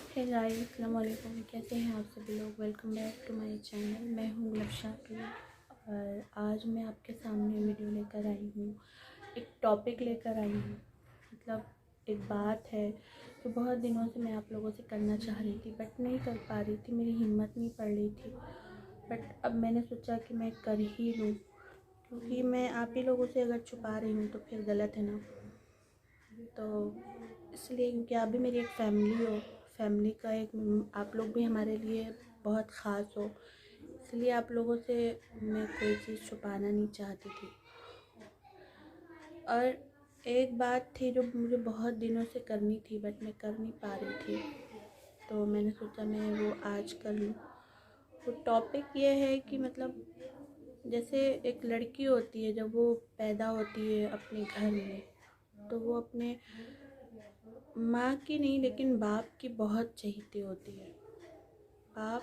Hey guys, अस्सलाम वालेकुम। कैसे हैं आप सभी लोग। Welcome back to my channel. मैं हूँ लफ्शा और आज मैं आपके सामने वीडियो लेकर आई हूँ। एक टॉपिक लेकर आई हूँ, मतलब एक बात है जो बहुत दिनों से मैं आप लोगों से करना चाह रही थी बट नहीं कर पा रही थी। मेरी हिम्मत नहीं पड़ रही थी, बट अब मैंने सोचा कि मैं कर ही लूँ, क्योंकि मैं आप ही लोगों से अगर छुपा रही हूँ तो फिर गलत है ना। तो इसलिए, क्योंकि आप भी मेरी एक फैमिली हो, फैमिली का एक आप लोग भी हमारे लिए बहुत ख़ास हो, इसलिए आप लोगों से मैं कोई चीज़ छुपाना नहीं चाहती थी। और एक बात थी जो मुझे बहुत दिनों से करनी थी बट मैं कर नहीं पा रही थी, तो मैंने सोचा मैं वो आज कर लूँ। वो टॉपिक ये है कि मतलब जैसे एक लड़की होती है, जब वो पैदा होती है अपने घर में, तो वो अपने माँ की नहीं लेकिन बाप की बहुत चहेती होती है। बाप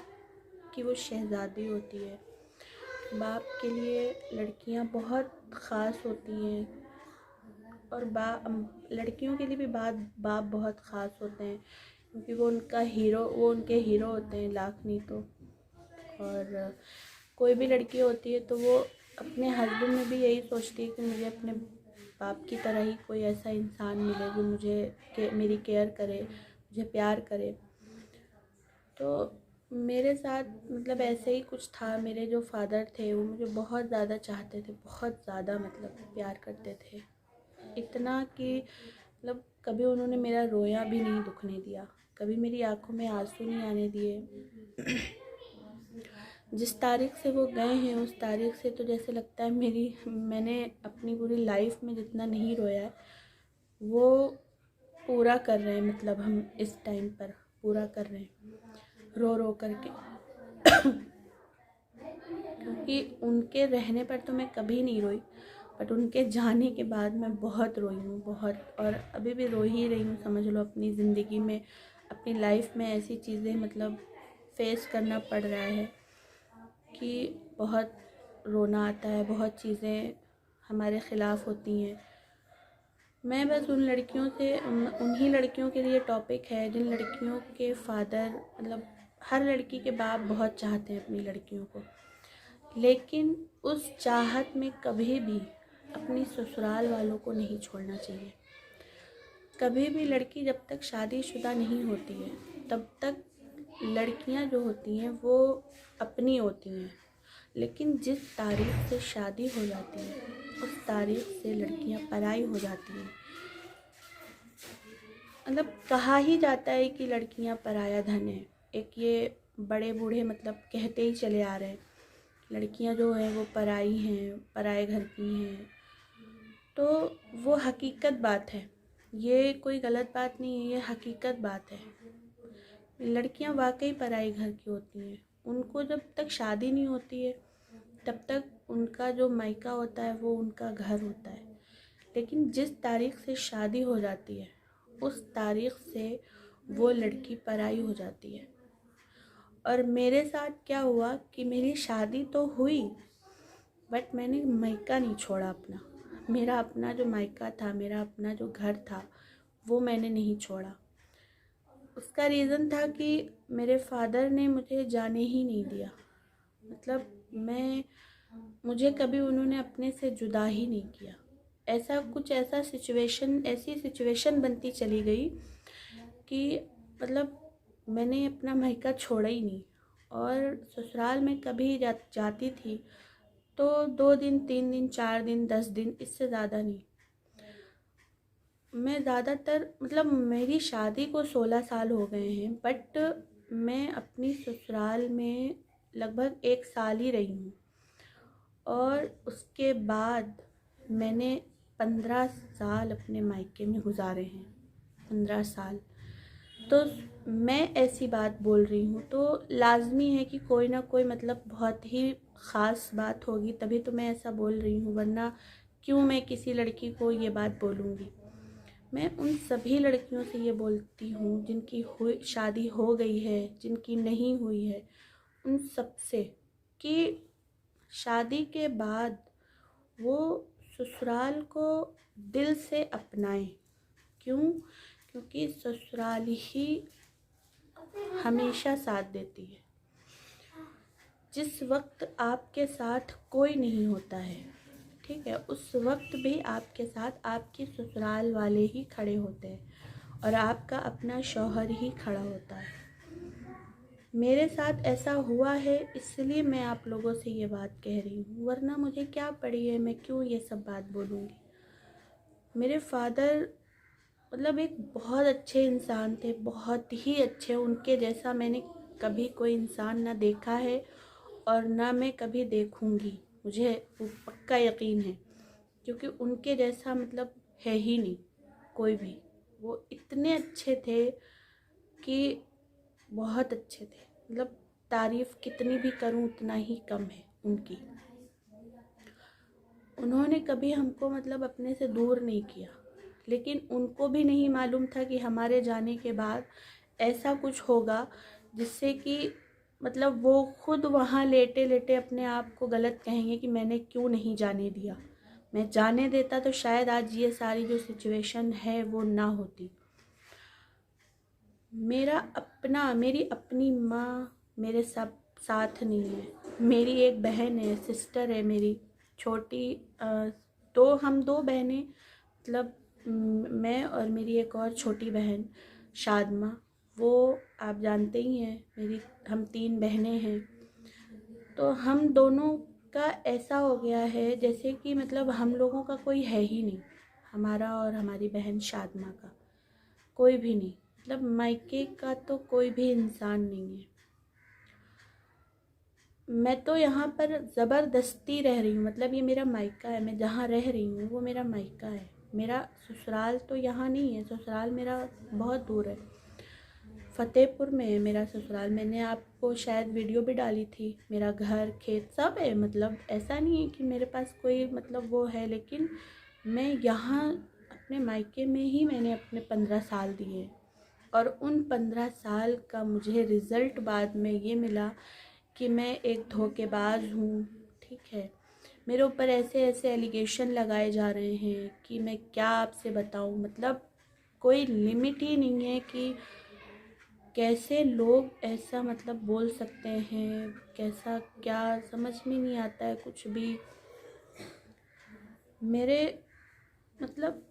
की वो शहज़ादी होती है। बाप के लिए लड़कियां बहुत ख़ास होती हैं, और लड़कियों के लिए भी बाप बहुत ख़ास होते हैं, क्योंकि वो उनके हीरो होते हैं, लाख नहीं तो। और कोई भी लड़की होती है तो वो अपने हस्बैंड में भी यही सोचती है कि मुझे अपने बाप की तरह ही कोई ऐसा इंसान मिले जो मेरी केयर करे, मुझे प्यार करे। तो मेरे साथ मतलब ऐसे ही कुछ था। मेरे जो फादर थे वो मुझे बहुत ज़्यादा चाहते थे, बहुत ज़्यादा मतलब प्यार करते थे, इतना कि मतलब कभी उन्होंने मेरा रोया भी नहीं दुखने दिया, कभी मेरी आंखों में आंसू नहीं आने दिए। जिस तारीख से वो गए हैं उस तारीख से तो जैसे लगता है मैंने अपनी पूरी लाइफ में जितना नहीं रोया है वो पूरा कर रहे हैं, मतलब हम इस टाइम पर पूरा कर रहे हैं रो रो करके। क्योंकि उनके रहने पर तो मैं कभी नहीं रोई, बट उनके जाने के बाद मैं बहुत रोई हूँ, बहुत, और अभी भी रो ही रही हूँ। समझ लो अपनी ज़िंदगी में, अपनी लाइफ में ऐसी चीज़ें मतलब फेस करना पड़ रहा है कि बहुत रोना आता है, बहुत चीज़ें हमारे ख़िलाफ़ होती हैं। मैं बस उन्हीं लड़कियों के लिए टॉपिक है जिन लड़कियों के फादर, मतलब हर लड़की के बाप बहुत चाहते हैं अपनी लड़कियों को, लेकिन उस चाहत में कभी भी अपनी ससुराल वालों को नहीं छोड़ना चाहिए। कभी भी लड़की जब तक शादीशुदा नहीं होती है तब तक लड़कियां जो होती हैं वो अपनी होती हैं, लेकिन जिस तारीख से शादी हो जाती है उस तारीख से लड़कियां पराई हो जाती हैं। मतलब कहा ही जाता है कि लड़कियां पराया धन है। एक ये बड़े बूढ़े मतलब कहते ही चले आ रहे हैं, लड़कियां जो हैं वो पराई हैं, पराए घर की हैं। तो वो हकीकत बात है, ये कोई गलत बात नहीं है, ये हकीकत बात है। लड़कियां वाकई पराई घर की होती हैं। उनको जब तक शादी नहीं होती है तब तक उनका जो मायका होता है वो उनका घर होता है, लेकिन जिस तारीख से शादी हो जाती है उस तारीख से वो लड़की पराई हो जाती है। और मेरे साथ क्या हुआ कि मेरी शादी तो हुई बट मैंने मायका नहीं छोड़ा अपना। मेरा अपना जो मायका था, मेरा अपना जो घर था, वो मैंने नहीं छोड़ा। उसका रीज़न था कि मेरे फादर ने मुझे जाने ही नहीं दिया। मतलब मुझे कभी उन्होंने अपने से जुदा ही नहीं किया। ऐसी सिचुएशन बनती चली गई कि मतलब मैंने अपना मायका छोड़ा ही नहीं। और ससुराल में कभी जाती थी तो 2 दिन, 3 दिन, 4 दिन, 10 दिन, इससे ज़्यादा नहीं। मैं ज़्यादातर मतलब मेरी शादी को 16 साल हो गए हैं, बट मैं अपनी ससुराल में लगभग 1 साल ही रही हूँ। और उसके बाद मैंने 15 साल अपने मायके में गुजारे हैं, 15 साल। तो मैं ऐसी बात बोल रही हूँ तो लाजमी है कि कोई ना कोई मतलब बहुत ही ख़ास बात होगी, तभी तो मैं ऐसा बोल रही हूँ, वरना क्यों मैं किसी लड़की को ये बात बोलूँगी। मैं उन सभी लड़कियों से ये बोलती हूँ जिनकी शादी हो गई है, जिनकी नहीं हुई है, उन सब से कि शादी के बाद वो ससुराल को दिल से अपनाएं। क्यों? क्योंकि ससुराल ही हमेशा साथ देती है। जिस वक्त आपके साथ कोई नहीं होता है, ठीक है, उस वक्त भी आपके साथ आपके ससुराल वाले ही खड़े होते हैं और आपका अपना शौहर ही खड़ा होता है। मेरे साथ ऐसा हुआ है, इसलिए मैं आप लोगों से ये बात कह रही हूँ, वरना मुझे क्या पड़ी है, मैं क्यों ये सब बात बोलूँगी। मेरे फादर मतलब एक बहुत अच्छे इंसान थे, बहुत ही अच्छे। उनके जैसा मैंने कभी कोई इंसान ना देखा है और ना मैं कभी देखूँगी, मुझे वो पक्का यकीन है, क्योंकि उनके जैसा मतलब है ही नहीं कोई भी। वो इतने अच्छे थे कि बहुत अच्छे थे, मतलब तारीफ़ कितनी भी करूं उतना ही कम है उनकी। उन्होंने कभी हमको मतलब अपने से दूर नहीं किया, लेकिन उनको भी नहीं मालूम था कि हमारे जाने के बाद ऐसा कुछ होगा जिससे कि मतलब वो खुद वहाँ लेटे लेटे अपने आप को गलत कहेंगे कि मैंने क्यों नहीं जाने दिया। मैं जाने देता तो शायद आज ये सारी जो सिचुएशन है वो ना होती। मेरी अपनी माँ मेरे सब साथ नहीं है। मेरी एक बहन है, सिस्टर है मेरी छोटी, तो हम दो बहनें, मतलब मैं और मेरी एक और छोटी बहन शादमा, वो आप जानते ही हैं। हम 3 बहनें हैं, तो हम दोनों का ऐसा हो गया है जैसे कि मतलब हम लोगों का कोई है ही नहीं, हमारा और हमारी बहन शादमा का कोई भी नहीं, मतलब मायके का तो कोई भी इंसान नहीं है। मैं तो यहाँ पर ज़बरदस्ती रह रही हूँ, मतलब ये मेरा मायका है, मैं जहाँ रह रही हूँ वो मेरा मायका है। मेरा ससुराल तो यहाँ नहीं है, ससुराल मेरा बहुत दूर है, फतेहपुर में है मेरा ससुराल। मैंने आपको शायद वीडियो भी डाली थी, मेरा घर खेत सब है, मतलब ऐसा नहीं है कि मेरे पास कोई मतलब वो है, लेकिन मैं यहाँ अपने मायके में ही मैंने अपने 15 साल दिए और उन 15 साल का मुझे रिज़ल्ट बाद में ये मिला कि मैं एक धोखेबाज हूँ, ठीक है। मेरे ऊपर ऐसे ऐसे एलिगेशन लगाए जा रहे हैं कि मैं क्या आपसे बताऊँ, मतलब कोई लिमिट ही नहीं है कि कैसे लोग ऐसा मतलब बोल सकते हैं, कैसा क्या समझ में नहीं आता है कुछ भी। मेरे मतलब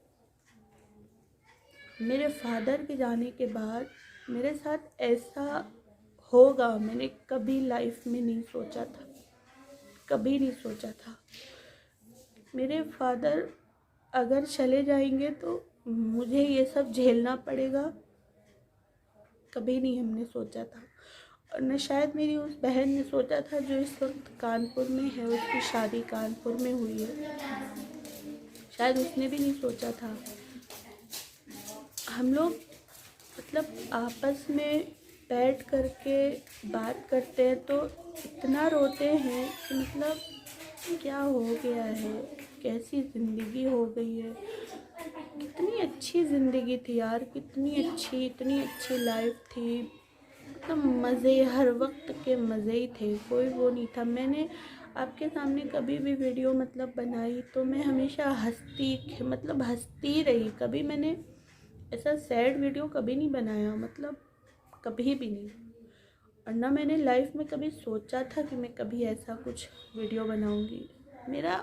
मेरे फादर के जाने के बाद मेरे साथ ऐसा होगा मैंने कभी लाइफ में नहीं सोचा था, कभी नहीं सोचा था। मेरे फादर अगर चले जाएंगे तो मुझे ये सब झेलना पड़ेगा, कभी नहीं हमने सोचा था। और न शायद मेरी उस बहन ने सोचा था जो इस वक्त कानपुर में है, उसकी शादी कानपुर में हुई है, शायद उसने भी नहीं सोचा था। हम लोग मतलब आपस में बैठ करके बात करते हैं तो इतना रोते हैं कि मतलब क्या हो गया है, कैसी ज़िंदगी हो गई है। कितनी अच्छी ज़िंदगी थी यार, कितनी अच्छी, इतनी अच्छी लाइफ थी, मतलब मज़े, हर वक्त के मज़े ही थे, कोई वो नहीं था। मैंने आपके सामने कभी भी वीडियो मतलब बनाई तो मैं हमेशा हंसती रही, कभी मैंने ऐसा सैड वीडियो कभी नहीं बनाया, मतलब कभी भी नहीं। और ना मैंने लाइफ में कभी सोचा था कि मैं कभी ऐसा कुछ वीडियो बनाऊंगी। मेरा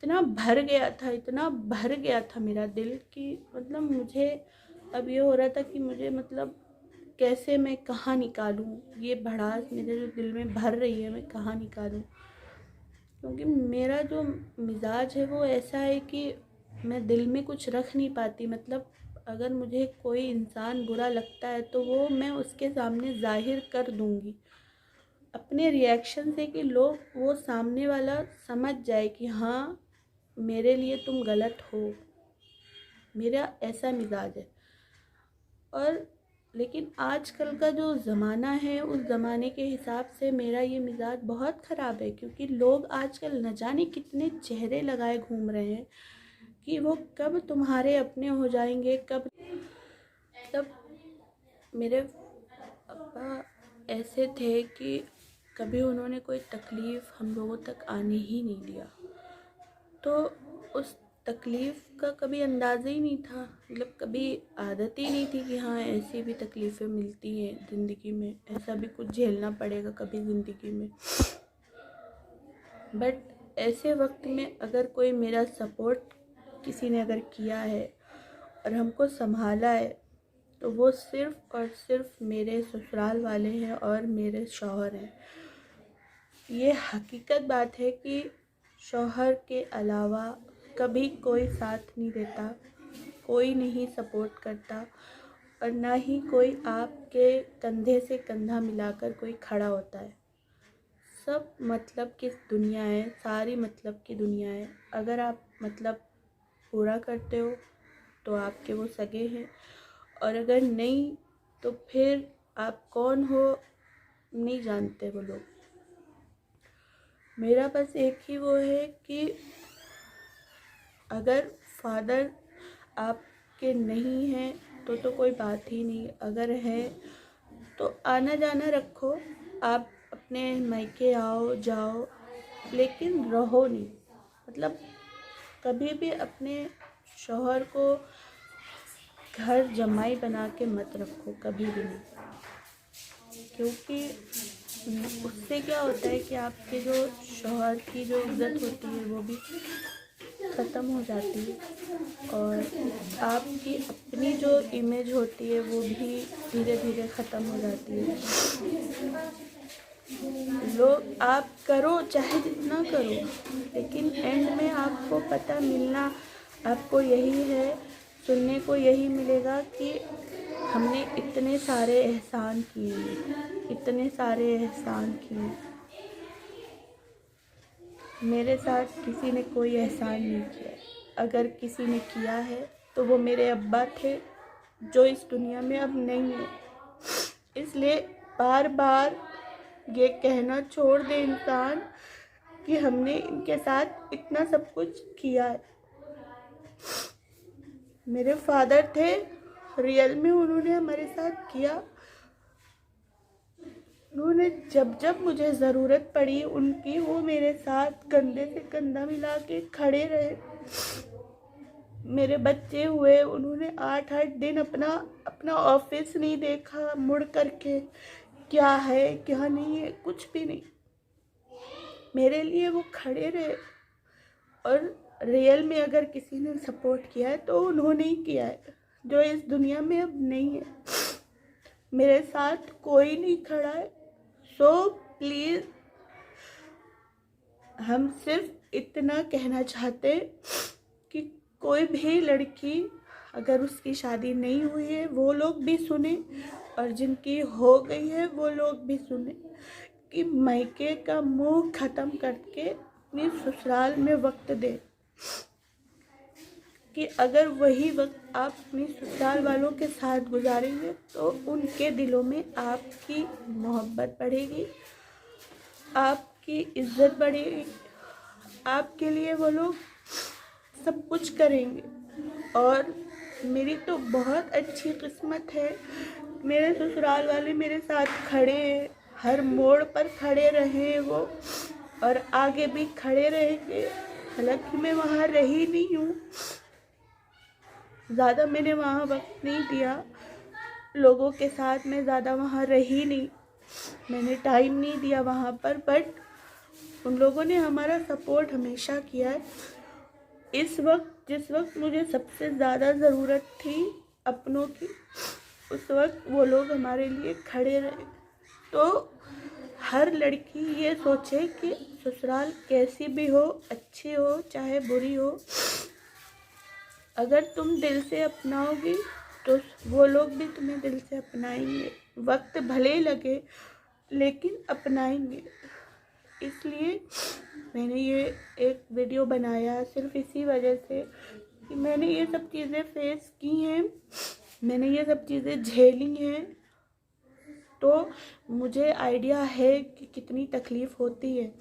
इतना भर गया था मेरा दिल कि मतलब मुझे अब ये हो रहा था कि मुझे मतलब कैसे मैं कहाँ निकालूं ये भड़ास मेरे जो दिल में भर रही है, मैं कहाँ निकालूं। क्योंकि मेरा जो मिजाज है वो ऐसा है कि मैं दिल में कुछ रख नहीं पाती, मतलब अगर मुझे कोई इंसान बुरा लगता है तो वो मैं उसके सामने जाहिर कर दूंगी अपने रिएक्शन से, कि लोग वो सामने वाला समझ जाए कि हाँ मेरे लिए तुम गलत हो। मेरा ऐसा मिजाज है। और लेकिन आजकल का जो ज़माना है उस ज़माने के हिसाब से मेरा ये मिजाज बहुत ख़राब है, क्योंकि लोग आजकल न जाने कितने चेहरे लगाए घूम रहे हैं कि वो कब तुम्हारे अपने हो जाएंगे, कब। तब मेरे पापा ऐसे थे कि कभी उन्होंने कोई तकलीफ़ हम लोगों तक आने ही नहीं दिया। तो उस तकलीफ़ का कभी अंदाज़ा ही नहीं था, मतलब कभी आदत ही नहीं थी कि हाँ ऐसी भी तकलीफ़ें मिलती हैं ज़िंदगी में, ऐसा भी कुछ झेलना पड़ेगा कभी ज़िंदगी में। बट ऐसे वक्त में अगर कोई मेरा सपोर्ट किसी ने अगर किया है और हमको संभाला है, तो वो सिर्फ़ और सिर्फ मेरे ससुराल वाले हैं और मेरे शौहर हैं। ये हकीकत बात है कि शौहर के अलावा कभी कोई साथ नहीं देता, कोई नहीं सपोर्ट करता और ना ही कोई आपके कंधे से कंधा मिलाकर कोई खड़ा होता है। सब मतलब की दुनिया है, सारी मतलब की दुनिया है। अगर आप मतलब पूरा करते हो तो आपके वो सगे हैं, और अगर नहीं तो फिर आप कौन हो नहीं जानते वो लोग। मेरा बस एक ही वो है कि अगर फादर आपके नहीं हैं तो कोई बात ही नहीं, अगर है तो आना जाना रखो, आप अपने मायके आओ जाओ, लेकिन रहो नहीं। मतलब कभी भी अपने शौहर को घर जमाई बना के मत रखो, कभी भी नहीं, क्योंकि उससे क्या होता है कि आपके जो शौहर की जो इज़्ज़त होती है वो भी ख़त्म हो जाती है और आपकी अपनी जो इमेज होती है वो भी धीरे धीरे ख़त्म हो जाती है। लोग आप करो चाहे जितना करो, लेकिन एंड में आपको पता मिलना आपको यही है, सुनने को यही मिलेगा कि हमने इतने सारे एहसान किए, इतने सारे एहसान किए। मेरे साथ किसी ने कोई एहसान नहीं किया। अगर किसी ने किया है तो वो मेरे अब्बा थे, जो इस दुनिया में अब नहीं है। इसलिए बार बार ये कहना छोड़ दे इंसान कि हमने इनके साथ इतना सब कुछ किया है। मेरे फादर थे, रियल में उन्होंने हमारे साथ किया। उन्होंने जब जब मुझे ज़रूरत पड़ी उनकी, वो मेरे साथ कंधे से कंधा मिला के खड़े रहे। मेरे बच्चे हुए, उन्होंने 8-8 दिन अपना ऑफिस नहीं देखा मुड़ करके, क्या है क्या नहीं है कुछ भी नहीं, मेरे लिए वो खड़े रहे। और रियल में अगर किसी ने सपोर्ट किया है तो उन्होंने ही किया है, जो इस दुनिया में अब नहीं है। मेरे साथ कोई नहीं खड़ा है। सो प्लीज़, हम सिर्फ इतना कहना चाहते कि कोई भी लड़की अगर उसकी शादी नहीं हुई है वो लोग भी सुने, और जिनकी हो गई है वो लोग भी सुने, कि मायके का मुंह ख़त्म करके अपने ससुराल में वक्त दे, कि अगर वही वक्त आप अपने ससुराल वालों के साथ गुजारेंगे तो उनके दिलों में आपकी मोहब्बत बढ़ेगी, आपकी इज़्ज़त बढ़ेगी, आपके लिए वो लोग सब कुछ करेंगे। और मेरी तो बहुत अच्छी किस्मत है, मेरे ससुराल वाले मेरे साथ खड़े हैं, हर मोड़ पर खड़े रहे वो, और आगे भी खड़े रहेंगे। हालांकि मैं वहाँ रही नहीं हूँ, ज़्यादा मैंने वहाँ वक्त नहीं दिया, लोगों के साथ मैं ज़्यादा वहाँ रही नहीं, मैंने टाइम नहीं दिया वहाँ पर, बट उन लोगों ने हमारा सपोर्ट हमेशा किया है। इस वक्त जिस वक्त मुझे सबसे ज़्यादा ज़रूरत थी अपनों की, उस वक्त वो लोग हमारे लिए खड़े रहे। तो हर लड़की ये सोचे कि ससुराल कैसी भी हो, अच्छी हो चाहे बुरी हो, अगर तुम दिल से अपनाओगी तो वो लोग भी तुम्हें दिल से अपनाएंगे। वक्त भले लगे लेकिन अपनाएंगे। इसलिए मैंने ये एक वीडियो बनाया सिर्फ इसी वजह से कि मैंने ये सब चीज़ें फेस की हैं, मैंने ये सब चीज़ें झेली हैं, तो मुझे आइडिया है कि कितनी तकलीफ़ होती है।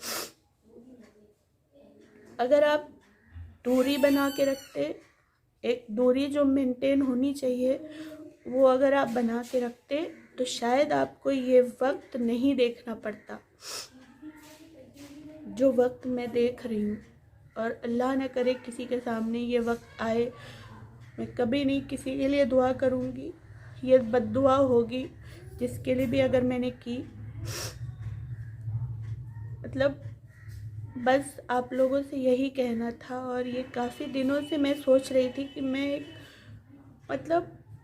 अगर आप दूरी बना के रखते, एक दूरी जो मेंटेन होनी चाहिए वो अगर आप बना के रखते, तो शायद आपको ये वक्त नहीं देखना पड़ता जो वक्त मैं देख रही हूँ। और अल्लाह न करे किसी के सामने ये वक्त आए। मैं कभी नहीं किसी के लिए दुआ करूँगी, ये बद्दुआ होगी जिसके लिए भी अगर मैंने की। मतलब बस आप लोगों से यही कहना था। और ये काफ़ी दिनों से मैं सोच रही थी कि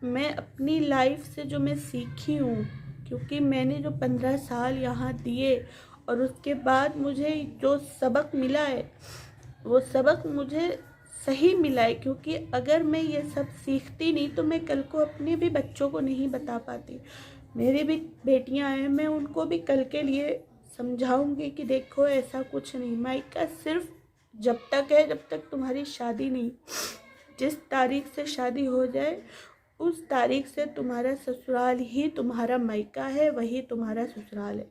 मैं अपनी लाइफ से जो मैं सीखी हूँ, क्योंकि मैंने जो 15 साल यहाँ दिए और उसके बाद मुझे जो सबक मिला है वो सबक मुझे सही मिला है। क्योंकि अगर मैं ये सब सीखती नहीं तो मैं कल को अपने भी बच्चों को नहीं बता पाती। मेरी भी बेटियां हैं, मैं उनको भी कल के लिए समझाऊंगी कि देखो ऐसा कुछ नहीं। मायका सिर्फ जब तक है जब तक तुम्हारी शादी नहीं। जिस तारीख से शादी हो जाए उस तारीख से तुम्हारा ससुराल ही तुम्हारा मायका है, वही तुम्हारा ससुराल है।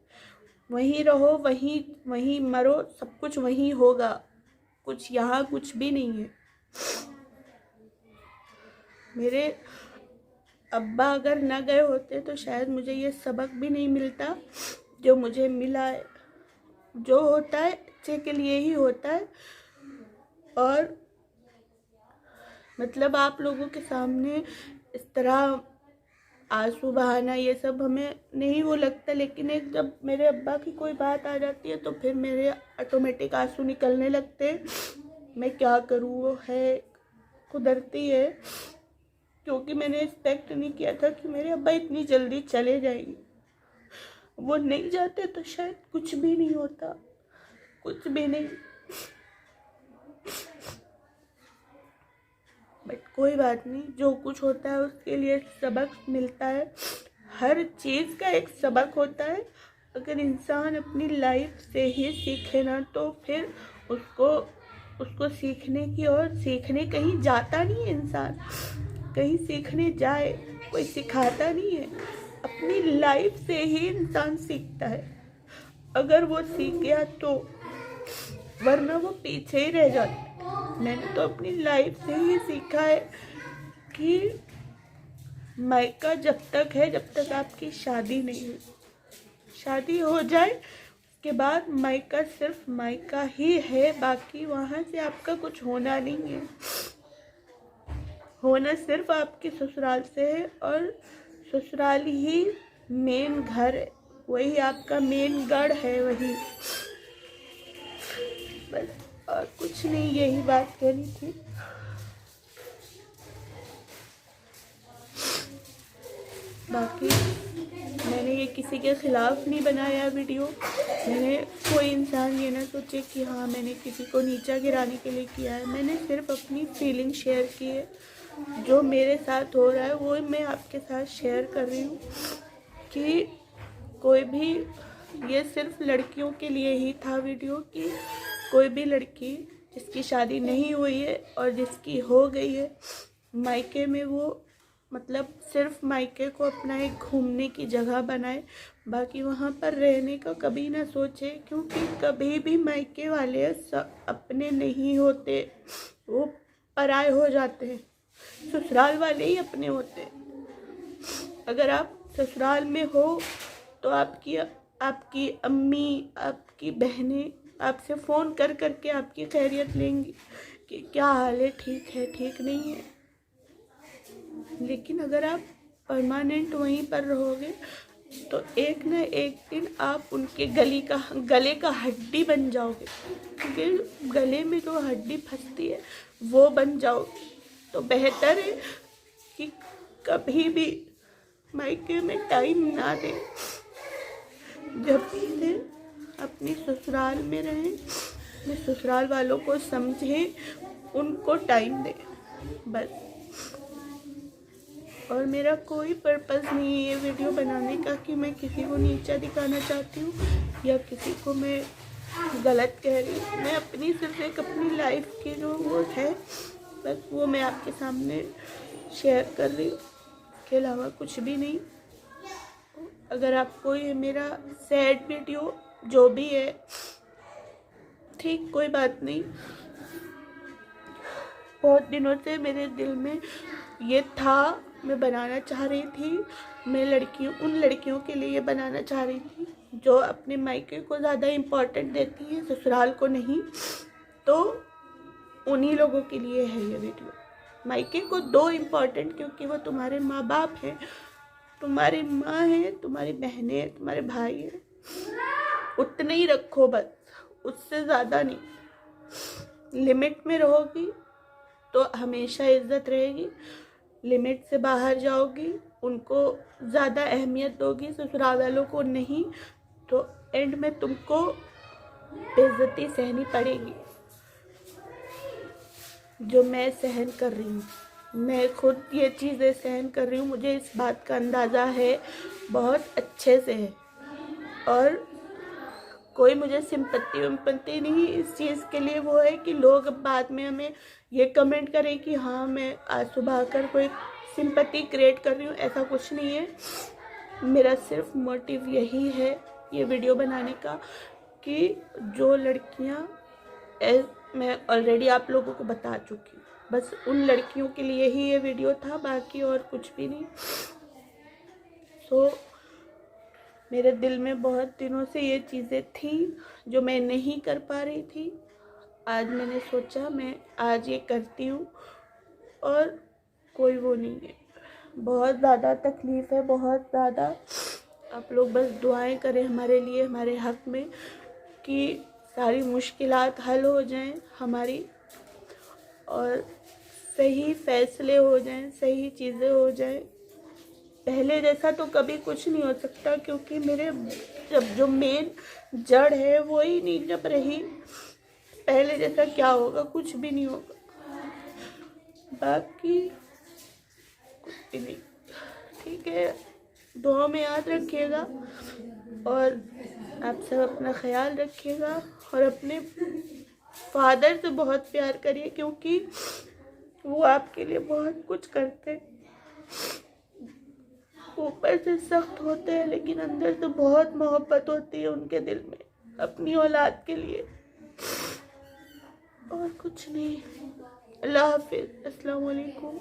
वहीं रहो, वहीं मरो, सब कुछ वहीं होगा। कुछ यहाँ कुछ भी नहीं है। मेरे अब्बा अगर न गए होते तो शायद मुझे ये सबक भी नहीं मिलता जो मुझे मिला है। जो होता है अच्छे के लिए ही होता है। और मतलब आप लोगों के सामने इस तरह आंसू बहाना ये सब हमें नहीं वो लगता, लेकिन एक जब मेरे अब्बा की कोई बात आ जाती है तो फिर मेरे ऑटोमेटिक आंसू निकलने लगते हैं। मैं क्या करूँ, वो है कुदरती है। क्योंकि मैंने एक्सपेक्ट नहीं किया था कि मेरे अब्बा इतनी जल्दी चले जाएंगे। वो नहीं जाते तो शायद कुछ भी नहीं होता, कुछ भी नहीं। बट कोई बात नहीं, जो कुछ होता है उसके लिए सबक मिलता है। हर चीज़ का एक सबक होता है। अगर इंसान अपनी लाइफ से ही सीखे ना तो फिर उसको सीखने की और सीखने कहीं जाता नहीं है। इंसान कहीं सीखने जाए कोई सिखाता नहीं है, अपनी लाइफ से ही इंसान सीखता है। अगर वो सीख गया तो, वरना वो पीछे ही रह जाता है। मैंने तो अपनी लाइफ से ही सीखा है कि मायका जब तक है जब तक आपकी शादी नहीं हुई। शादी हो जाए उसके बाद मायका सिर्फ मायका ही है, बाकी वहाँ से आपका कुछ होना नहीं है। होना सिर्फ आपके ससुराल से है और ससुराल ही मेन घर है, वही आपका मेन गढ़ है वही। बस और कुछ नहीं, यही बात कहनी थी। बाकी मैंने ये किसी के ख़िलाफ़ नहीं बनाया वीडियो। मैंने कोई इंसान ये ना सोचे कि हाँ मैंने किसी को नीचा गिराने के लिए किया है। मैंने सिर्फ अपनी फीलिंग शेयर की है। जो मेरे साथ हो रहा है वो मैं आपके साथ शेयर कर रही हूँ कि कोई भी, ये सिर्फ लड़कियों के लिए ही था वीडियो कि कोई भी लड़की जिसकी शादी नहीं हुई है और जिसकी हो गई है मायके में, वो मतलब सिर्फ मायके को अपना एक घूमने की जगह बनाए, बाकी वहाँ पर रहने का कभी ना सोचे। क्योंकि कभी भी मायके वाले अपने नहीं होते, वो पराए हो जाते हैं। ससुराल वाले ही अपने होते हैं। अगर आप ससुराल में हो तो आपकी अम्मी, आपकी बहनें आपसे फ़ोन कर के आपकी खैरियत लेंगी कि क्या हाल है, ठीक है, ठीक नहीं है। लेकिन अगर आप परमानेंट वहीं पर रहोगे तो एक न एक दिन आप उनके गले का हड्डी बन जाओगे। क्योंकि गले में जो हड्डी फंसती है वो बन जाओगे। तो बेहतर है कि कभी भी मायके में टाइम ना दें। जब भी अपनी ससुराल में रहें, अपने ससुराल वालों को समझें, उनको टाइम दें बस। और मेरा कोई पर्पस नहीं है ये वीडियो बनाने का कि मैं किसी को नीचा दिखाना चाहती हूँ या किसी को मैं गलत कह रही हूँ। मैं अपनी सिर्फ एक अपनी लाइफ की जो वो है बस वो मैं आपके सामने शेयर कर रही हूँ, इसके अलावा कुछ भी नहीं। अगर आपको ये मेरा सैड वीडियो जो भी है, ठीक, कोई बात नहीं। बहुत दिनों से मेरे दिल में ये था, मैं बनाना चाह रही थी। मैं उन लड़कियों के लिए बनाना चाह रही थी जो अपने मायके को ज़्यादा इम्पोर्टेंट देती हैं, ससुराल को नहीं। तो उन्हीं लोगों के लिए है ये वीडियो। मायके को दो इम्पोर्टेंट, क्योंकि वो तुम्हारे माँ बाप हैं, तुम्हारी माँ है, तुम्हारी बहनें हैं, तुम्हारे भाई हैं। उतने ही रखो बस, उससे ज़्यादा नहीं। लिमिट में रहोगी तो हमेशा इज्जत रहेगी, लिमिट से बाहर जाओगी, उनको ज़्यादा अहमियत दोगी, ससुराल वालों को नहीं, तो एंड में तुमको बेइज्जती सहनी पड़ेगी, जो मैं सहन कर रही हूँ। मैं खुद ये चीज़ें सहन कर रही हूँ, मुझे इस बात का अंदाज़ा है, बहुत अच्छे से है। और कोई मुझे सिंपत्ति विम्पत्ति नहीं इस चीज़ के लिए वो है कि लोग बाद में हमें ये कमेंट करें कि हाँ मैं आज सुबह आकर कोई सिंपत्ति क्रिएट कर रही हूँ, ऐसा कुछ नहीं है। मेरा सिर्फ मोटिव यही है ये वीडियो बनाने का कि जो लड़कियाँ, मैं ऑलरेडी आप लोगों को बता चुकी हूँ, बस उन लड़कियों के लिए ही ये वीडियो था, बाकी और कुछ भी नहीं। मेरे दिल में बहुत दिनों से ये चीज़ें थी जो मैं नहीं कर पा रही थी। आज मैंने सोचा मैं आज ये करती हूँ, और कोई वो नहीं है। बहुत ज़्यादा तकलीफ़ है, बहुत ज़्यादा। आप लोग बस दुआएं करें हमारे लिए, हमारे हक़ में, कि सारी मुश्किलात हल हो जाएं हमारी, और सही फैसले हो जाएं, सही चीज़ें हो जाएं। पहले जैसा तो कभी कुछ नहीं हो सकता, क्योंकि मेरे जब जो मेन जड़ है वो ही नहीं जब रही, पहले जैसा क्या होगा, कुछ भी नहीं होगा। बाकी कुछ भी नहीं, ठीक है। दुआ में याद रखिएगा, और आप सब अपना ख्याल रखिएगा, और अपने फादर से बहुत प्यार करिए, क्योंकि वो आपके लिए बहुत कुछ करते हैं। ऊपर से सख्त होते हैं, लेकिन अंदर से बहुत मोहब्बत होती है उनके दिल में अपनी औलाद के लिए, और कुछ नहीं। अल्लाह हाफिज़, अस्सलाम वालेकुम।